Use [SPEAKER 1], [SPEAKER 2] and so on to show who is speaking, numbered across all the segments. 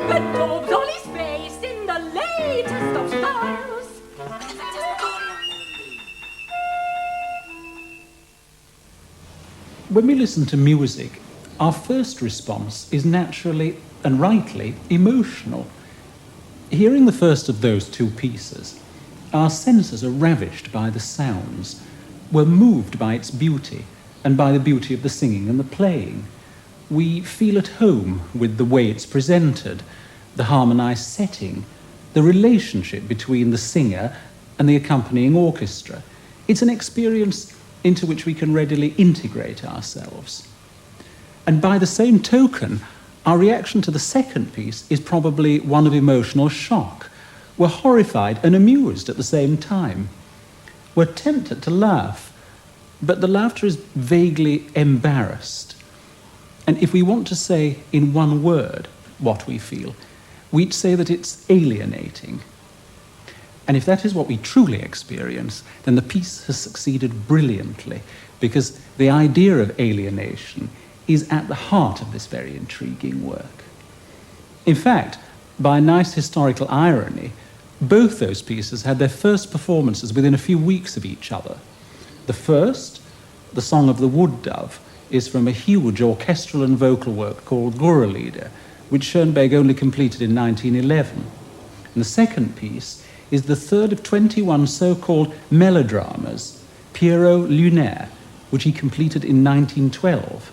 [SPEAKER 1] The daub's on his face in the latest of styles.
[SPEAKER 2] When we listen to music, our first response is naturally and rightly emotional. Hearing the first of those two pieces, our senses are ravished by the sounds. We're moved by its beauty and by the beauty of the singing and the playing. We feel at home with the way it's presented, the harmonized setting, the relationship between the singer and the accompanying orchestra. It's an experience into which we can readily integrate ourselves. And by the same token, our reaction to the second piece is probably one of emotional shock. We're horrified and amused at the same time. We're tempted to laugh, but the laughter is vaguely embarrassed. And if we want to say in one word what we feel, we'd say that it's alienating. And if that is what we truly experience, then the piece has succeeded brilliantly, because the idea of alienation is at the heart of this very intriguing work. In fact, by a nice historical irony, both those pieces had their first performances within a few weeks of each other. The first, The Song of the Wood Dove, is from a huge orchestral and vocal work called Gurrelieder, which Schönberg only completed in 1911. And the second piece is the third of 21 so-called melodramas, Pierrot, Lunaire, which he completed in 1912.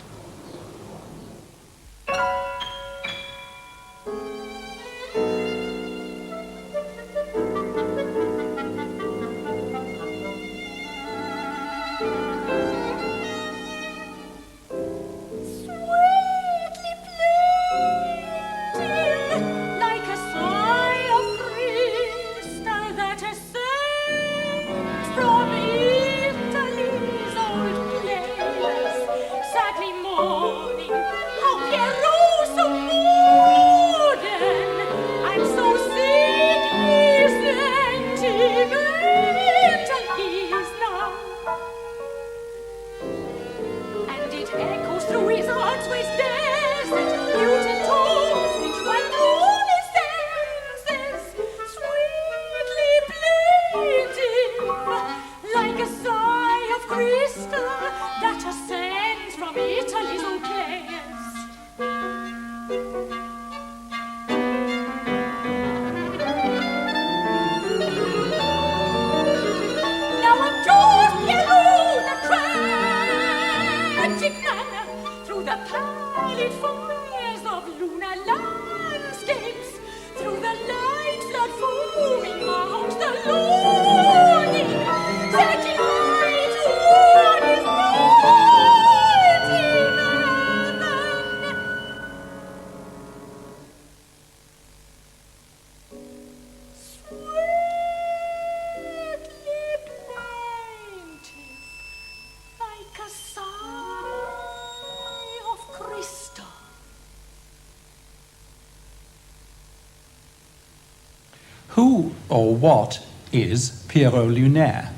[SPEAKER 2] Who or what is Pierrot Lunaire?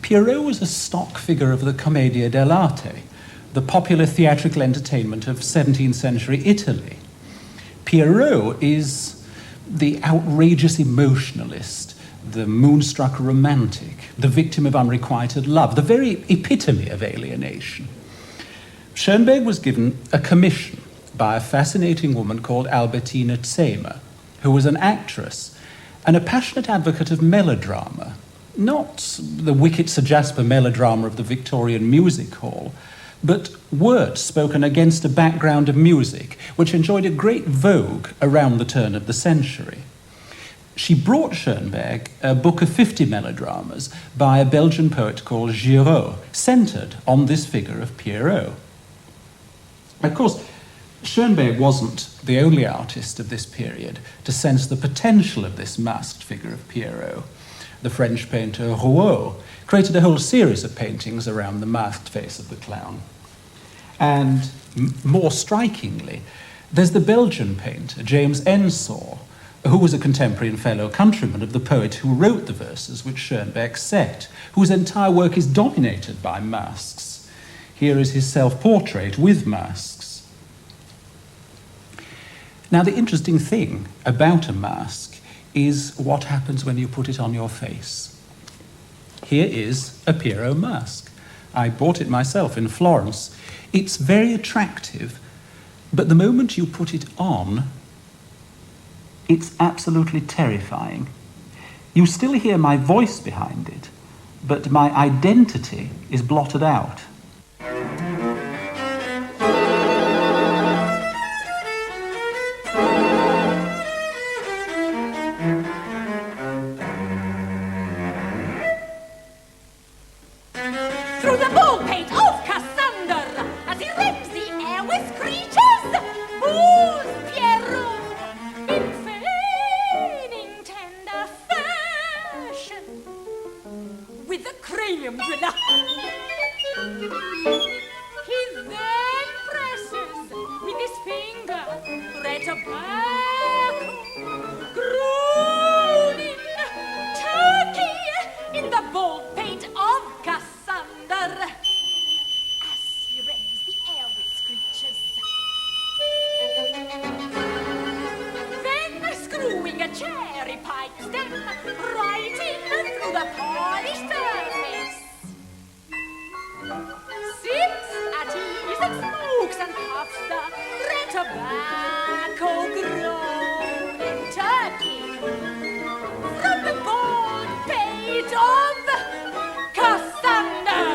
[SPEAKER 2] Pierrot was a stock figure of the Commedia dell'arte, the popular theatrical entertainment of 17th century Italy. Pierrot is the outrageous emotionalist, the moonstruck romantic, the victim of unrequited love, the very epitome of alienation. Schönberg was given a commission by a fascinating woman called Albertina Zehmer, who was an actress and a passionate advocate of melodrama, not the wicked Sir Jasper melodrama of the Victorian music hall, but words spoken against a background of music which enjoyed a great vogue around the turn of the century. She brought Schönberg a book of 50 melodramas by a Belgian poet called Pierrot, centred on this figure of Pierrot. Of course, Schönberg wasn't the only artist of this period to sense the potential of this masked figure of Pierrot. The French painter Rouault created a whole series of paintings around the masked face of the clown. And more strikingly, there's the Belgian painter James Ensor, who was a contemporary and fellow countryman of the poet who wrote the verses which Schönberg set, whose entire work is dominated by masks. Here is his self-portrait with masks. Now, the interesting thing about a mask is what happens when you put it on your face. Here is a Pierrot mask. I bought it myself in Florence. It's very attractive, but the moment you put it on, it's absolutely terrifying. You still hear my voice behind it, but my identity is blotted out.
[SPEAKER 1] Through the ball-pate of Cassander, as he rends the air with creatures, moves Pierrot in feigning tender fashion with the cranium driller. He then presses with his finger red tobacco, groaning turkey in the ball-pate of Cassander as he rends the air with screeches. Then screwing a cherry pipe stem right in through the polished surface, sits at ease and smokes and puffs the red tobacco groaning turkey from the ball-pate of Cassander.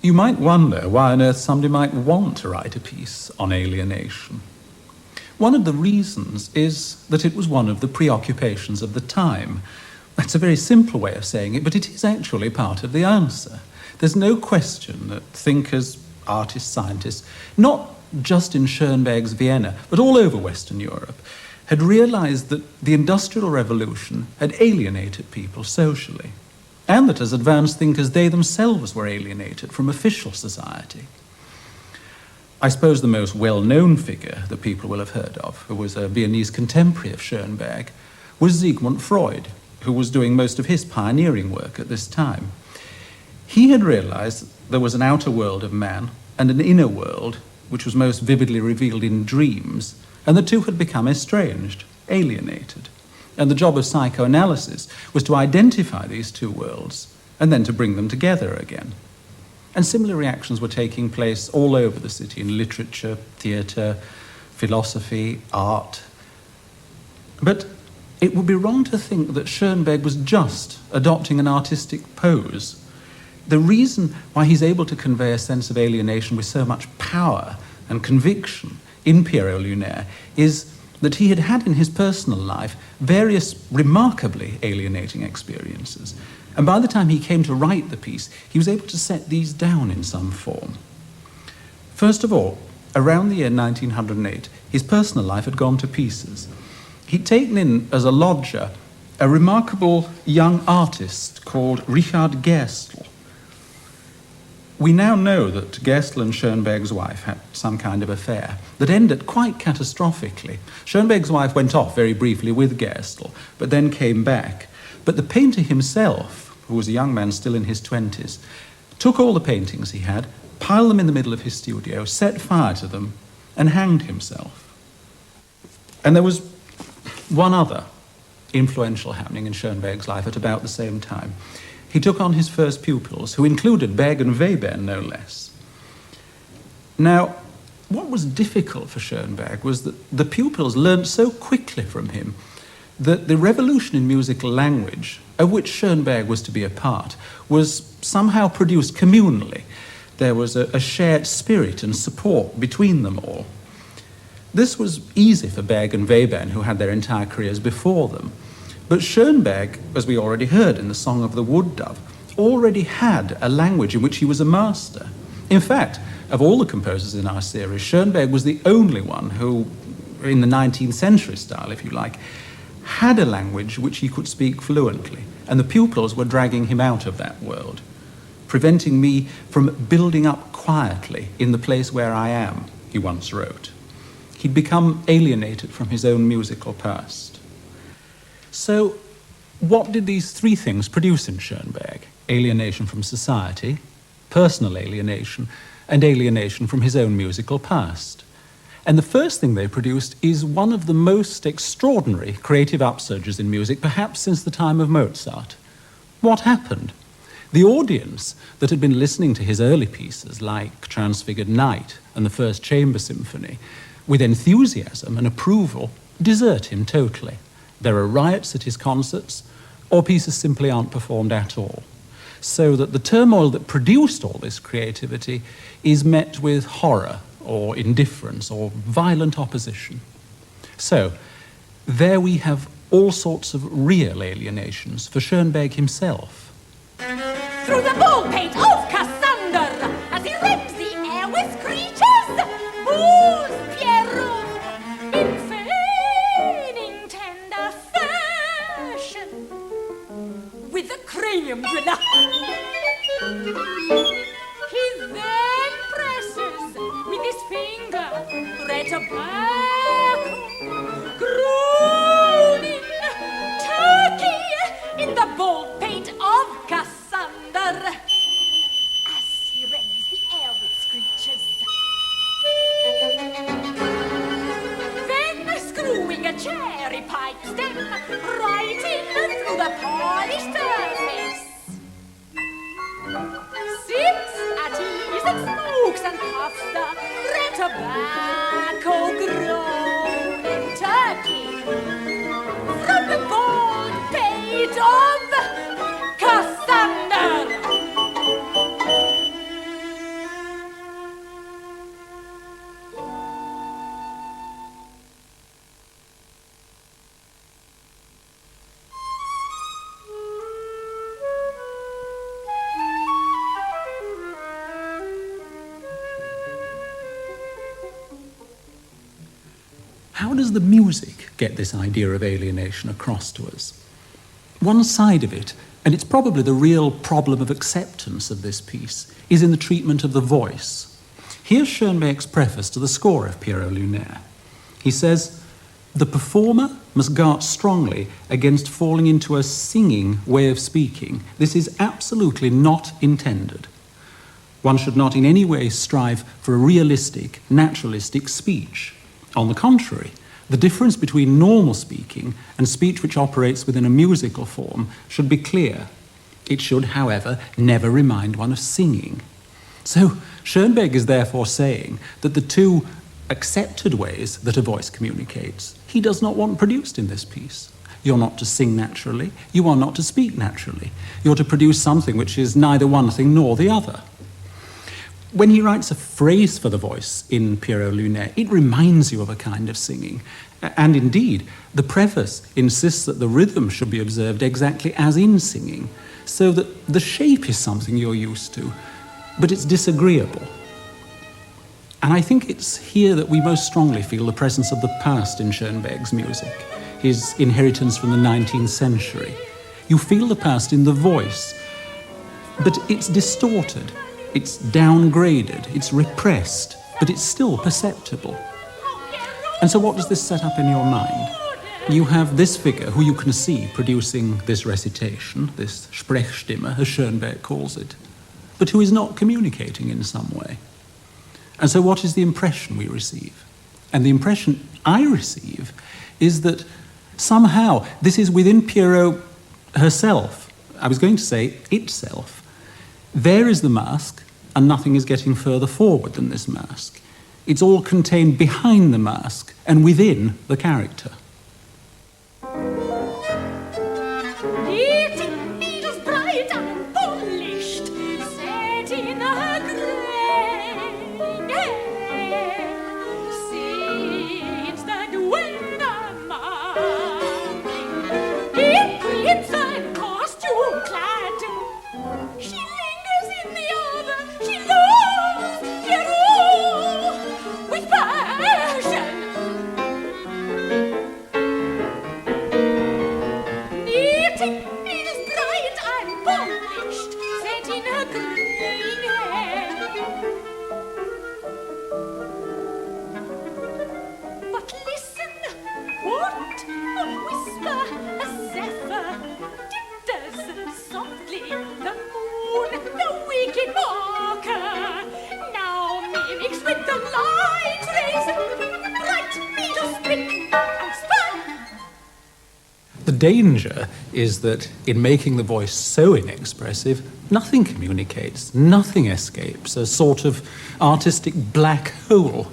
[SPEAKER 2] You might wonder why on earth somebody might want to write a piece on alienation. One of the reasons is that it was one of the preoccupations of the time. That's a very simple way of saying it, but it is actually part of the answer. There's no question that thinkers, artists, scientists, not just in Schönberg's Vienna, but all over Western Europe, had realized that the Industrial Revolution had alienated people socially, and that as advanced thinkers they themselves were alienated from official society. I suppose the most well-known figure that people will have heard of, who was a Viennese contemporary of Schönberg, was Sigmund Freud, who was doing most of his pioneering work at this time. He had realized there was an outer world of man and an inner world which was most vividly revealed in dreams, and the two had become estranged, alienated. And the job of psychoanalysis was to identify these two worlds and then to bring them together again. And similar reactions were taking place all over the city in literature, theatre, philosophy, art. But it would be wrong to think that Schönberg was just adopting an artistic pose. The reason why he's able to convey a sense of alienation with so much power and conviction in Pierrot Lunaire is that he had had in his personal life various remarkably alienating experiences. And by the time he came to write the piece, he was able to set these down in some form. First of all, around the year 1908, his personal life had gone to pieces. He'd taken in as a lodger a remarkable young artist called Richard Gerstl. We now know that Gerstl and Schönberg's wife had some kind of affair that ended quite catastrophically. Schönberg's wife went off very briefly with Gerstl, but then came back. But the painter himself, who was a young man still in his 20s, took all the paintings he had, piled them in the middle of his studio, set fire to them, and hanged himself. And there was one other influential happening in Schönberg's life at about the same time. He took on his first pupils, who included Berg and Webern, no less. Now, what was difficult for Schönberg was that the pupils learned so quickly from him that the revolution in musical language, of which Schönberg was to be a part, was somehow produced communally. There was a shared spirit and support between them all. This was easy for Berg and Webern, who had their entire careers before them. But Schönberg, as we already heard in the Song of the Wood Dove, already had a language in which he was a master. In fact, of all the composers in our series, Schönberg was the only one who, in the 19th century style, if you like, had a language which he could speak fluently, and the pupils were dragging him out of that world, preventing me from building up quietly in the place where I am, he once wrote. He'd become alienated from his own musical past. So, what did these three things produce in Schönberg? alienation from society, personal alienation, and alienation from his own musical past. And the first thing they produced is one of the most extraordinary creative upsurges in music, perhaps since the time of Mozart. What happened? The audience that had been listening to his early pieces, like Transfigured Night and the First Chamber Symphony, with enthusiasm and approval, desert him totally. There are riots at his concerts, or pieces simply aren't performed at all. So that the turmoil that produced all this creativity is met with horror or indifference or violent opposition. So there we have all sorts of real alienations for Schönberg himself.
[SPEAKER 1] Through the ball paint of Cassander, as he rends the air with creatures, moves Pierrot in feigning tender fashion with the cranium driller. He then presses with his finger red tobacco, groaning turkey in the ball paint of Cassander. As he rends the air with screeches. Then screwing a cherry pipe stem right in through the polished surface. Sits at ease and smokes and puffs the red tobacco grown in turkey from the bald pate of Cassander.
[SPEAKER 2] How does the music get this idea of alienation across to us? One side of it, and it's probably the real problem of acceptance of this piece, is in the treatment of the voice. Here's Schönberg's preface to the score of Pierrot Lunaire. He says, "The performer must guard strongly against falling into a singing way of speaking. This is absolutely not intended. One should not in any way strive for a realistic, naturalistic speech. On the contrary, the difference between normal speaking and speech which operates within a musical form should be clear. It should, however, never remind one of singing." So Schönberg is therefore saying that the two accepted ways that a voice communicates, he does not want produced in this piece. You're not to sing naturally, you are not to speak naturally. You're to produce something which is neither one thing nor the other. When he writes a phrase for the voice in Pierrot Lunaire, it reminds you of a kind of singing. And indeed, the preface insists that the rhythm should be observed exactly as in singing, so that the shape is something you're used to, but it's disagreeable. And I think it's here that we most strongly feel the presence of the past in Schönberg's music, his inheritance from the 19th century. You feel the past in the voice, but it's distorted. It's downgraded, it's repressed, but it's still perceptible. And so what does this set up in your mind? You have this figure who you can see producing this recitation, this Sprechstimme, as Schönberg calls it, but who is not communicating in some way. And so what is the impression we receive? And the impression I receive is that somehow this is within Pierrot herself. I was going to say itself. There is the mask, and nothing is getting further forward than this mask. It's all contained behind the mask and within the character.
[SPEAKER 1] Needles bright and polished, set in her graying hair, sits the duenna man, in crimson costume clad. She lingers in the arbor, she loves Pierrot with passion.
[SPEAKER 2] danger is that in making the voice so inexpressive, nothing communicates, nothing escapes, a sort of artistic black hole.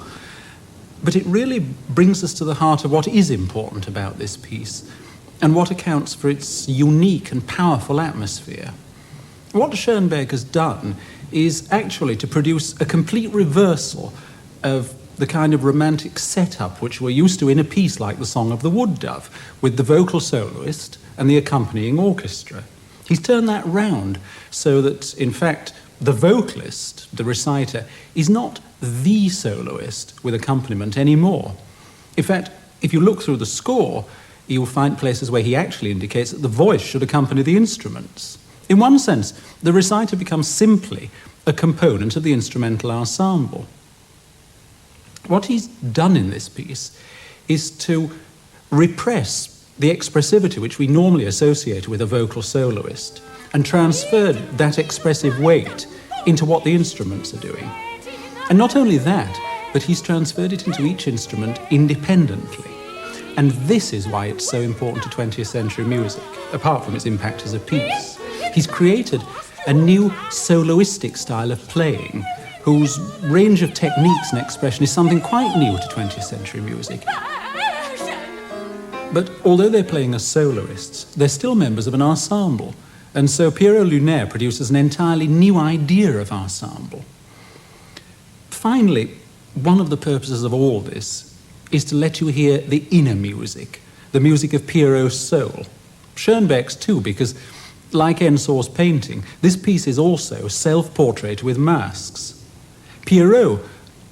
[SPEAKER 2] But it really brings us to the heart of what is important about this piece and what accounts for its unique and powerful atmosphere. What Schönberg has done is actually to produce a complete reversal of the kind of romantic setup which we're used to in a piece like The Song of the Wood Dove, with the vocal soloist and the accompanying orchestra. He's turned that round so that, in fact, the vocalist, the reciter, is not the soloist with accompaniment anymore. In fact, if you look through the score, you'll find places where he actually indicates that the voice should accompany the instruments. In one sense, the reciter becomes simply a component of the instrumental ensemble. What he's done in this piece is to repress the expressivity which we normally associate with a vocal soloist and transferred that expressive weight into what the instruments are doing. And not only that, but he's transferred it into each instrument independently. And this is why it's so important to 20th century music, apart from its impact as a piece. He's created a new soloistic style of playing whose range of techniques and expression is something quite new to 20th century music. But although they're playing as soloists, they're still members of an ensemble, and so Pierrot Lunaire produces an entirely new idea of ensemble. Finally, one of the purposes of all this is to let you hear the inner music, the music of Pierrot's soul. Schönberg's too, because, like Ensor's painting, this piece is also self-portrait with masks. Pierrot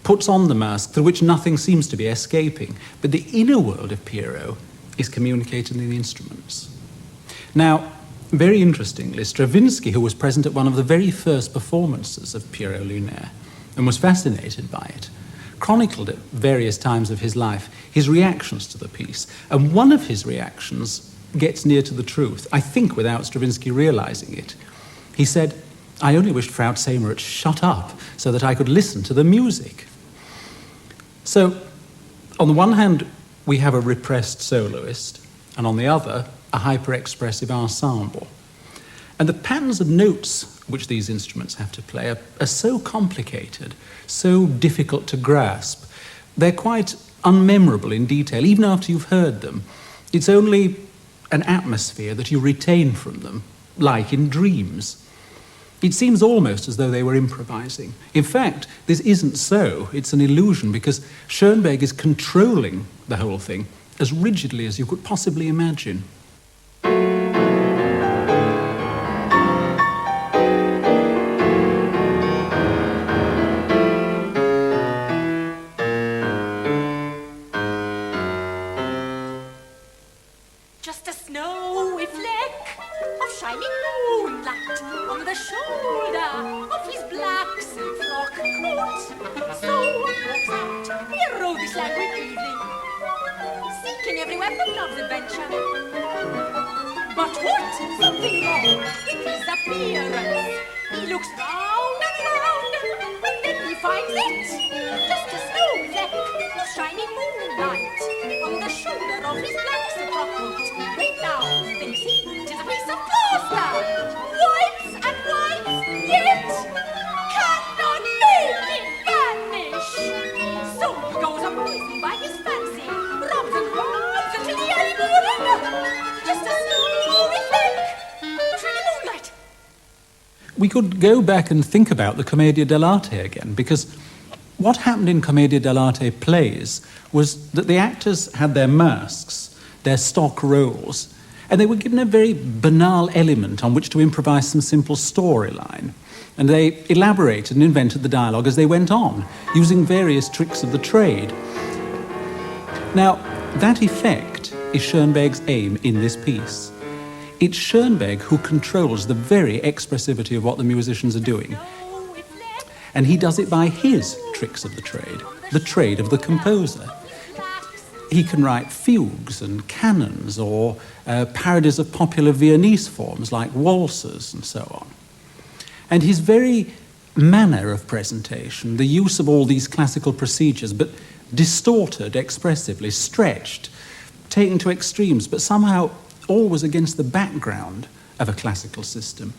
[SPEAKER 2] puts on the mask through which nothing seems to be escaping, but the inner world of Pierrot is communicated in the instruments. Now, very interestingly, Stravinsky, who was present at one of the very first performances of Pierrot Lunaire and was fascinated by it, chronicled at various times of his life his reactions to the piece, and one of his reactions gets near to the truth, I think without Stravinsky realizing it. He said, "I only wished Frau Zehmer had shut up so that I could listen to the music." So, on the one hand, we have a repressed soloist, and on the other, a hyper-expressive ensemble. And the patterns of notes which these instruments have to play are so complicated, so difficult to grasp. They're quite unmemorable in detail, even after you've heard them. It's only an atmosphere that you retain from them, like in dreams. It seems almost as though they were improvising. In fact, this isn't so. It's an illusion because Schönberg is controlling the whole thing as rigidly as you could possibly imagine.
[SPEAKER 1] Just a snowy fleck of shining moonlight on the shoulder of his black silk frock coat. So walks out Pierrot this languid evening, seeking everywhere for love's adventure. But what? Something wrong with his appearance. He looks round and round, and then he finds it. Just a snowy fleck of shining moonlight on the shoulder of his black silk frock coat. Right now, thinks he, 'tis a piece of plaster. Whites and whites, yet cannot make it vanish. So he goes amazing by his fancy, rubs and rubs until the early morning. Just a snowy fleck, shining moonlight.
[SPEAKER 2] We could go back and think about the Commedia dell'arte again, because what happened in Commedia dell'arte plays was that the actors had their masks, their stock roles, and they were given a very banal element on which to improvise some simple storyline. And they elaborated and invented the dialogue as they went on, using various tricks of the trade. Now, that effect is Schönberg's aim in this piece. It's Schönberg who controls the very expressivity of what the musicians are doing. And he does it by his tricks of the trade of the composer. He can write fugues and canons or parodies of popular Viennese forms like waltzes and so on. And his very manner of presentation, the use of all these classical procedures, but distorted expressively, stretched, taken to extremes, but somehow always against the background of a classical system.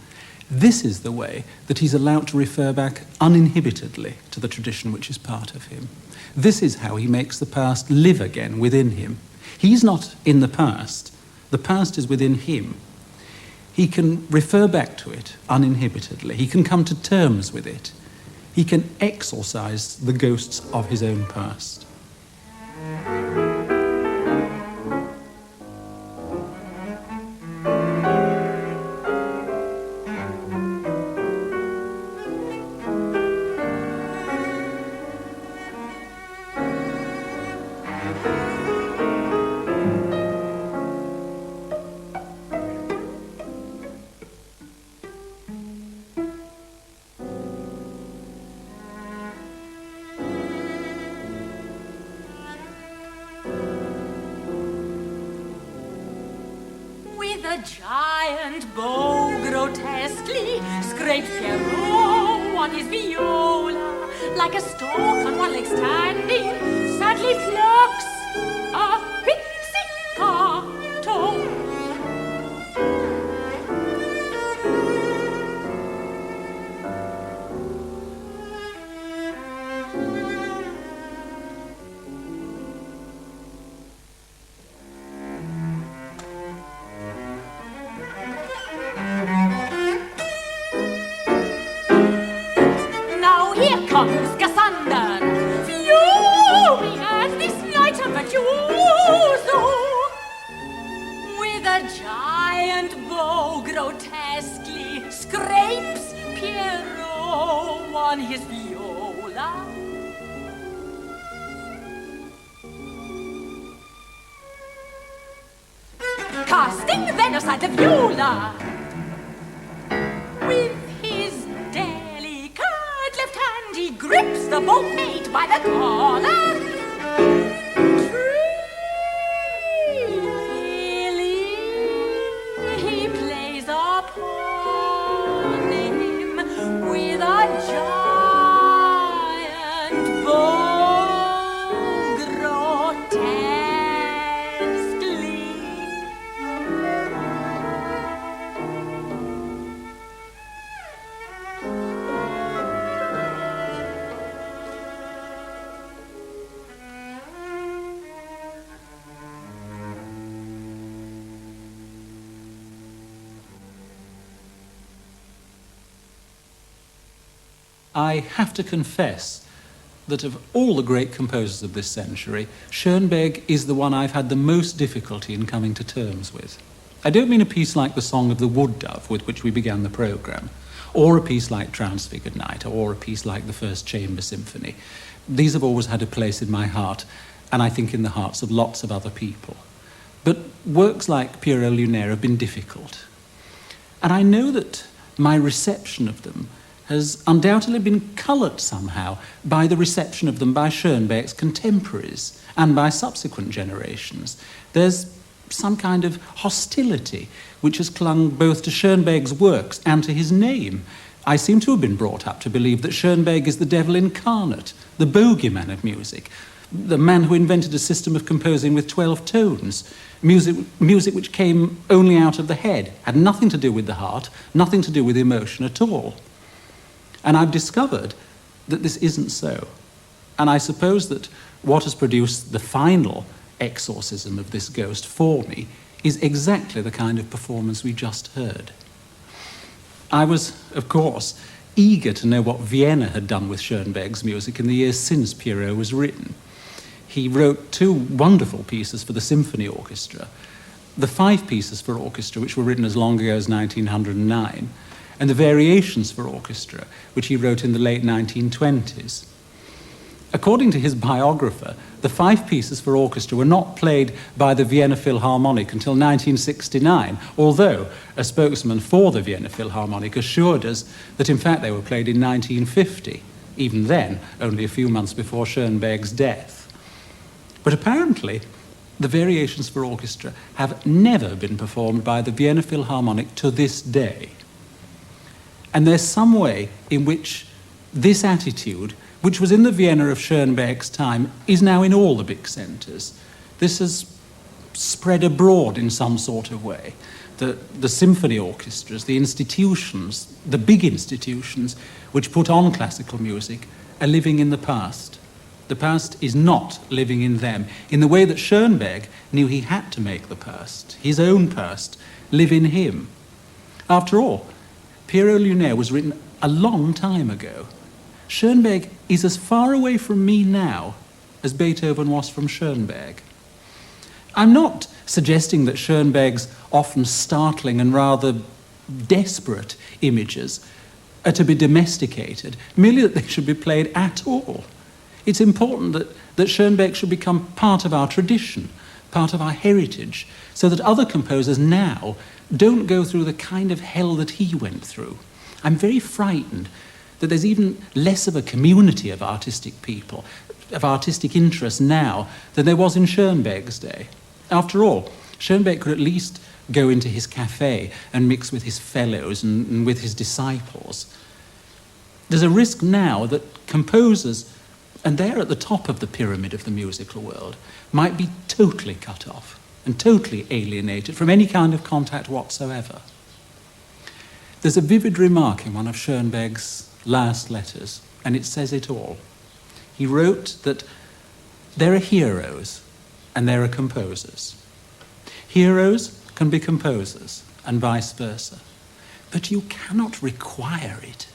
[SPEAKER 2] This is the way that he's allowed to refer back uninhibitedly to the tradition which is part of him. This is how he makes the past live again within him. He's not in the past is within him. He can refer back to it uninhibitedly. He can come to terms with it. He can exorcise the ghosts of his own past.
[SPEAKER 1] A giant bow grotesquely scrapes Pierrot on his viola, like a stork on one leg standing, sadly plucks a pizzicato. Grotesquely scrapes Pierrot on his viola. Casting then aside the viola, with his delicate left hand he grips the bouquet by the collar.
[SPEAKER 2] I have to confess that of all the great composers of this century, Schönberg is the one I've had the most difficulty in coming to terms with. I don't mean a piece like the Song of the Wood Dove, with which we began the programme, or a piece like Transfigured Night, or a piece like the First Chamber Symphony. These have always had a place in my heart, and I think in the hearts of lots of other people. But works like Pierrot Lunaire have been difficult. And I know that my reception of them has undoubtedly been coloured somehow by the reception of them by Schönberg's contemporaries and by subsequent generations. There's some kind of hostility which has clung both to Schönberg's works and to his name. I seem to have been brought up to believe that Schönberg is the devil incarnate, the bogeyman of music, the man who invented a system of composing with 12 tones, music which came only out of the head, had nothing to do with the heart, nothing to do with emotion at all. And I've discovered that this isn't so. And I suppose that what has produced the final exorcism of this ghost for me is exactly the kind of performance we just heard. I was, of course, eager to know what Vienna had done with Schönberg's music in the years since Pierrot was written. He wrote 2 wonderful pieces for the symphony orchestra, the 5 pieces for orchestra which were written as long ago as 1909, and the variations for orchestra, which he wrote in the late 1920s. According to his biographer, the 5 pieces for orchestra were not played by the Vienna Philharmonic until 1969, although a spokesman for the Vienna Philharmonic assured us that in fact they were played in 1950, even then only a few months before Schönberg's death. But apparently, the variations for orchestra have never been performed by the Vienna Philharmonic to this day. And there's some way in which this attitude, which was in the Vienna of Schönberg's time, is now in all the big centres. This has spread abroad in some sort of way. The symphony orchestras, the institutions, the big institutions which put on classical music are living in the past. The past is not living in them, in the way that Schönberg knew he had to make the past, his own past, live in him. After all, Pierrot Lunaire was written a long time ago. Schönberg is as far away from me now as Beethoven was from Schönberg. I'm not suggesting that Schönberg's often startling and rather desperate images are to be domesticated, merely that they should be played at all. It's important that Schönberg should become part of our tradition, part of our heritage, so that other composers now don't go through the kind of hell that he went through. I'm very frightened that there's even less of a community of artistic people, of artistic interest now than there was in Schönberg's day. After all, Schönberg could at least go into his cafe and mix with his fellows and with his disciples. There's a risk now that composers, and they're at the top of the pyramid of the musical world, might be totally cut off and totally alienated from any kind of contact whatsoever. There's a vivid remark in one of Schönberg's last letters, and it says it all. He wrote that there are heroes and there are composers. Heroes can be composers and vice versa, but you cannot require it.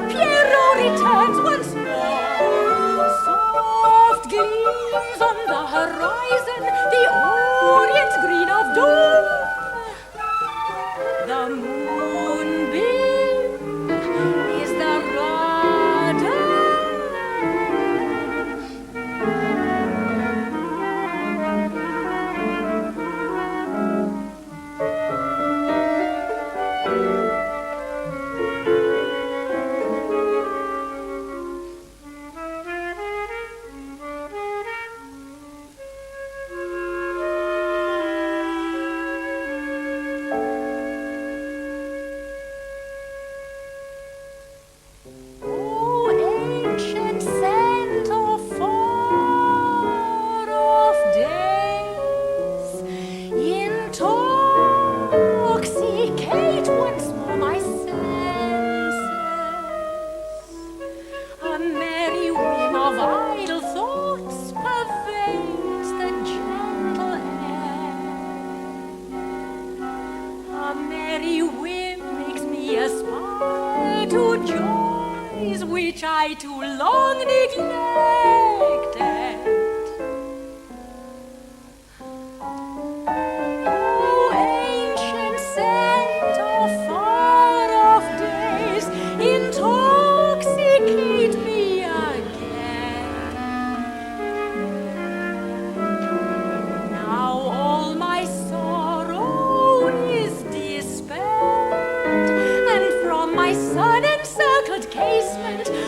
[SPEAKER 1] Pierrot returns once more. Soft gleams on the horizon, the orient green of dawn. The moonbeam is the rudder.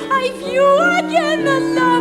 [SPEAKER 3] I view again the light.